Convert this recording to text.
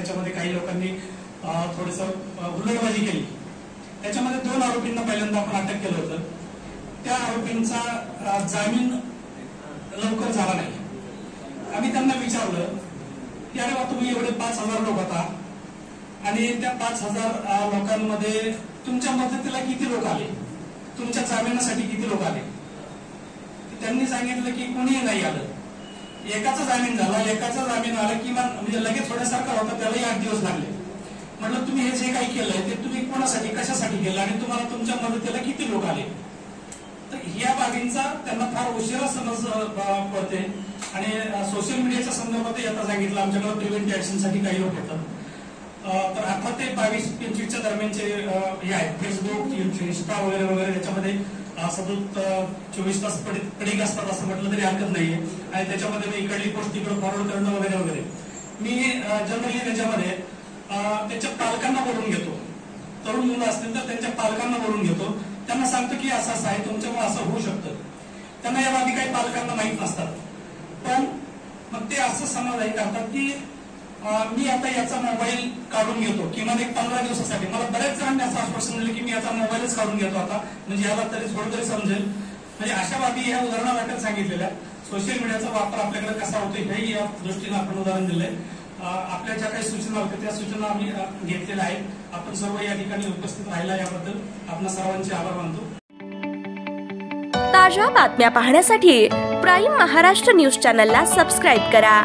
त्याच्यामध्ये काही लोकांनी थोडंसं हुल्लडबाजी केली। त्याच्यामध्ये 2 आरोपींना पहिल्यांदा आपण अटक केलं होतं। त्या आरोपींचा जामीन लवकर झाला नाही। आम्ही त्यांना विचारलं की अरे वा, तुम्ही एवढे 5000 लोक होता आणि त्या 5000 लोकांमध्ये तुमच्या मदतीला किती लोक आले, तुमच्या जामिनासाठी किती लोक आले? त्यांनी सांगितलं की कोणीही नाही आलं। एकाचा जामीन झाला, एकाचा जामीन आला किमान म्हणजे लगेच थोड्यासारखा होता, त्यालाही 8 दिवस लागले। म्हटलं तुम्ही हे जे काही केलंय ते तुम्ही कोणासाठी कशासाठी केलं आणि तुम्हाला तुमच्या मदतीला किती लोक आले? तर या बाबींचा त्यांना फार उशिरा समज पडते आणि सोशल मीडियाच्या संदर्भात आता सांगितलं आमच्याकडे प्रिव्हेंटिव्ह ऍक्शनसाठी काही लोक येतात। तर 18 ते 22-25च्या दरम्यानचे हे आहेत फेसबुक, इंस्टा वगैरे वगैरे, त्याच्यामध्ये सतत 24 तास पडीक असतात असं म्हटलं तरी हरकत नाहीये आणि त्याच्यामध्ये मी इकडली पोस्ट तिकडे फॉरवर्ड करणं वगैरे वगैरे। मी जनरली त्याच्यामध्ये त्यांच्या पालकांना बोलून घेतो, तरुण मुलं असतील तर त्यांच्या पालकांना बोलून घेतो, त्यांना सांगतो की असं असं आहे, तुमच्यामुळे असं होऊ शकतं। त्यांना या बाबी काही पालकांना माहीत नसतात, पण मग ते असं समाधान करतात की मी आता याचा मोबाईल काढून घेतो किमान एक 15 दिवसासाठी। मला बऱ्याच जणांनी असं आश्वासन दिलं की मी याचा मोबाईलच काढून घेतो आता, म्हणजे याला तरी थोडं तरी समजेल। म्हणजे अशा बाबी ह्या उदाहरणादाखल सांगितलेल्या। सोशल मीडियाचा वापर आपल्याकडे कसा होतो हेही या दृष्टीने आपण उदाहरण दिलंय। आपल्या ज्या काही सूचना होत्या त्या सूचना आम्ही घेतलेल्या आहेत। आपण सर्व या ठिकाणी उपस्थित राहिला याबद्दल आपणा सर्वांचे आभार मानतो। ताज्या बातम्या पाहण्यासाठी प्राईम महाराष्ट्र न्यूज चॅनलला सबस्क्राईब करा।